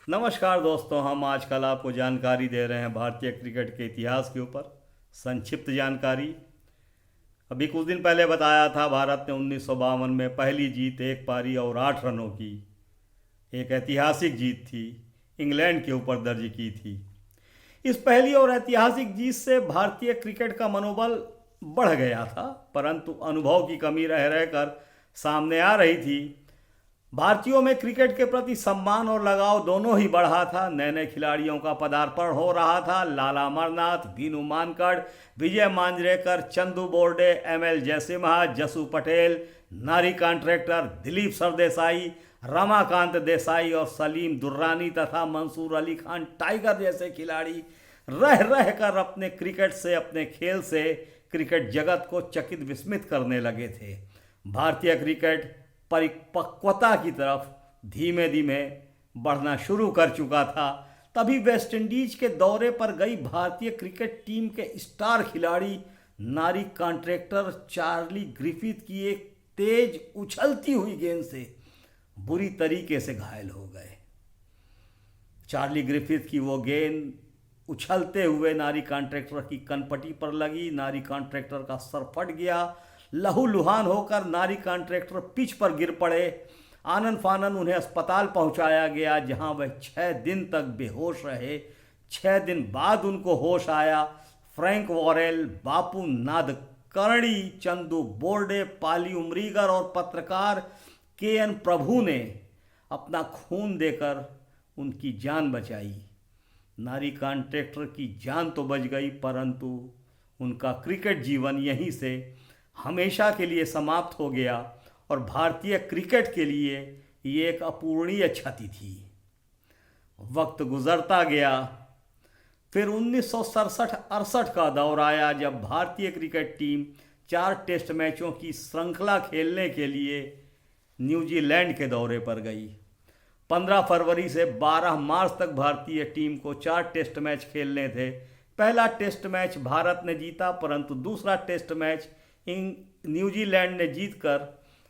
नमस्कार दोस्तों, हम आजकल आपको जानकारी दे रहे हैं भारतीय क्रिकेट के इतिहास के ऊपर। संक्षिप्त जानकारी। अभी कुछ दिन पहले बताया था, भारत ने 1952 में पहली जीत एक पारी और 8 रनों की एक ऐतिहासिक जीत थी इंग्लैंड के ऊपर दर्ज की थी। इस पहली और ऐतिहासिक जीत से भारतीय क्रिकेट का मनोबल बढ़ गया था, परंतु अनुभव की कमी रह रहकर सामने आ रही थी। भारतीयों में क्रिकेट के प्रति सम्मान और लगाव दोनों ही बढ़ा था। नए नए खिलाड़ियों का पदार्पण हो रहा था। लाला अमरनाथ, बीनू मानकड़, विजय मांजरेकर, चंदू बोर्डे, एमएल जयसिम्हा, जसू पटेल, नारी कॉन्ट्रैक्टर, दिलीप सरदेसाई, रमाकांत देसाई और सलीम दुर्रानी तथा मंसूर अली खान टाइगर जैसे खिलाड़ी रह रह कर अपने क्रिकेट से, अपने खेल से क्रिकेट जगत को चकित विस्मित करने लगे थे। भारतीय क्रिकेट परिपक्वता की तरफ धीमे धीमे बढ़ना शुरू कर चुका था। तभी वेस्टइंडीज के दौरे पर गई भारतीय क्रिकेट टीम के स्टार खिलाड़ी नारी कॉन्ट्रैक्टर चार्ली ग्रिफिथ की एक तेज उछलती हुई गेंद से बुरी तरीके से घायल हो गए। चार्ली ग्रिफिथ की वो गेंद उछलते हुए नारी कॉन्ट्रैक्टर की कनपटी पर लगी। नारी कॉन्ट्रैक्टर का सर फट गया। लहूलुहान होकर नारी कॉन्ट्रैक्टर पिच पर गिर पड़े। आनन फानन उन्हें अस्पताल पहुंचाया गया, जहां वह 6 दिन तक बेहोश रहे। 6 दिन बाद उनको होश आया। फ्रैंक वॉरेल, बापू नादकर्णी, चंदू बोर्डे, पाली उमरीगर और पत्रकार के.एन. प्रभु ने अपना खून देकर उनकी जान बचाई। नारी कॉन्ट्रैक्टर की जान तो बच गई, परंतु उनका क्रिकेट जीवन यहीं से हमेशा के लिए समाप्त हो गया और भारतीय क्रिकेट के लिए ये एक अपूरणीय क्षति थी। वक्त गुजरता गया। फिर 1967-68 का दौर आया, जब भारतीय क्रिकेट टीम 4 टेस्ट मैचों की श्रृंखला खेलने के लिए न्यूजीलैंड के दौरे पर गई। 15 फरवरी से 12 मार्च तक भारतीय टीम को 4 टेस्ट मैच खेलने थे। पहला टेस्ट मैच भारत ने जीता, परंतु दूसरा टेस्ट मैच न्यूजीलैंड ने जीतकर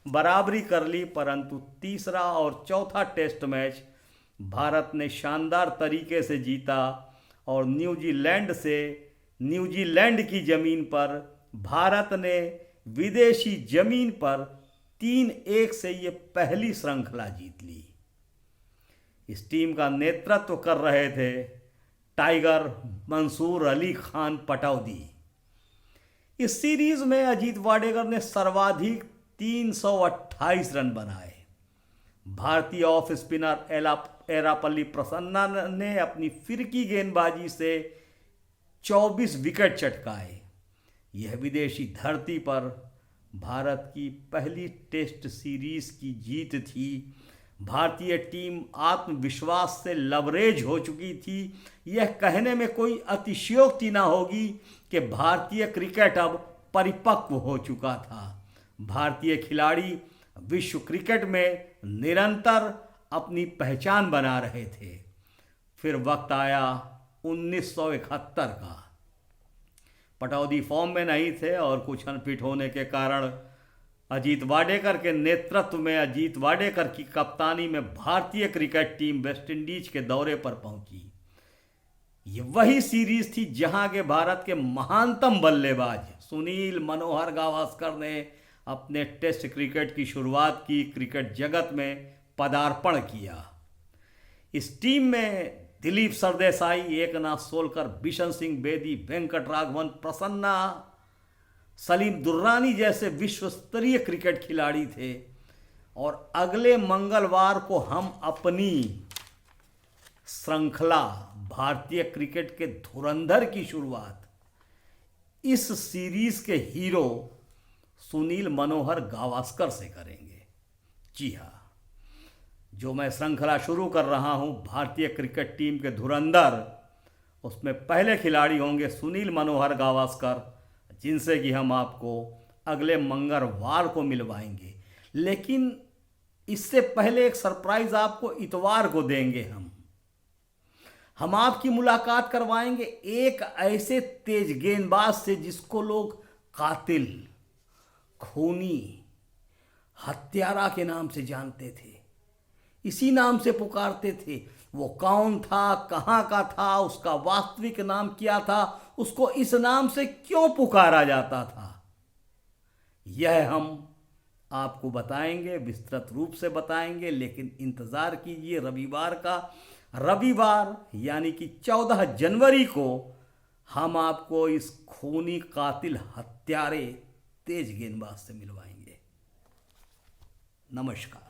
बराबरी कर ली। परंतु तीसरा और चौथा टेस्ट मैच भारत ने शानदार तरीके से जीता और न्यूजीलैंड की ज़मीन पर भारत ने विदेशी ज़मीन पर 3-1 से ये पहली श्रृंखला जीत ली। इस टीम का नेतृत्व कर रहे थे टाइगर मंसूर अली खान पटौदी। इस सीरीज में अजीत वाडेकर ने सर्वाधिक 328 रन बनाए। भारतीय ऑफ स्पिनर एरापल्ली प्रसन्ना ने अपनी फिरकी गेंदबाजी से 24 विकेट चटकाए। यह विदेशी धरती पर भारत की पहली टेस्ट सीरीज की जीत थी। भारतीय टीम आत्मविश्वास से लवरेज हो चुकी थी। यह कहने में कोई अतिशयोक्ति न होगी कि भारतीय क्रिकेट अब परिपक्व हो चुका था। भारतीय खिलाड़ी विश्व क्रिकेट में निरंतर अपनी पहचान बना रहे थे। फिर वक्त आया 1971 का। पटौदी फॉर्म में नहीं थे और कुछ अनफिट होने के कारण अजीत वाडेकर के नेतृत्व में, अजीत वाडेकर की कप्तानी में भारतीय क्रिकेट टीम वेस्टइंडीज के दौरे पर पहुंची। ये वही सीरीज थी जहां के भारत के महानतम बल्लेबाज सुनील मनोहर गावस्कर ने अपने टेस्ट क्रिकेट की शुरुआत की, क्रिकेट जगत में पदार्पण किया। इस टीम में दिलीप सरदेसाई, एकनाथ सोलकर, बिशन सिंह बेदी, वेंकट राघवन, प्रसन्ना, सलीम दुर्रानी जैसे विश्व स्तरीय क्रिकेट खिलाड़ी थे। और अगले मंगलवार को हम अपनी श्रृंखला भारतीय क्रिकेट के धुरंधर की शुरुआत इस सीरीज के हीरो सुनील मनोहर गावस्कर से करेंगे। जी हाँ, जो मैं श्रृंखला शुरू कर रहा हूं भारतीय क्रिकेट टीम के धुरंधर, उसमें पहले खिलाड़ी होंगे सुनील मनोहर गावस्कर, जिनसे कि हम आपको अगले मंगलवार को मिलवाएंगे। लेकिन इससे पहले एक सरप्राइज आपको इतवार को देंगे। हम आपकी मुलाकात करवाएंगे एक ऐसे तेज गेंदबाज से जिसको लोग कातिल, खूनी, हत्यारा के नाम से जानते थे। इसी नाम से पुकारते थे। वो कौन था, कहाँ का था, उसका वास्तविक नाम क्या था, उसको इस नाम से क्यों पुकारा जाता था, यह हम आपको बताएंगे, विस्तृत रूप से बताएंगे। लेकिन इंतज़ार कीजिए रविवार का। रविवार यानी कि 14 जनवरी को हम आपको इस खूनी कातिल हत्यारे तेज गेंदबाज से मिलवाएंगे। नमस्कार।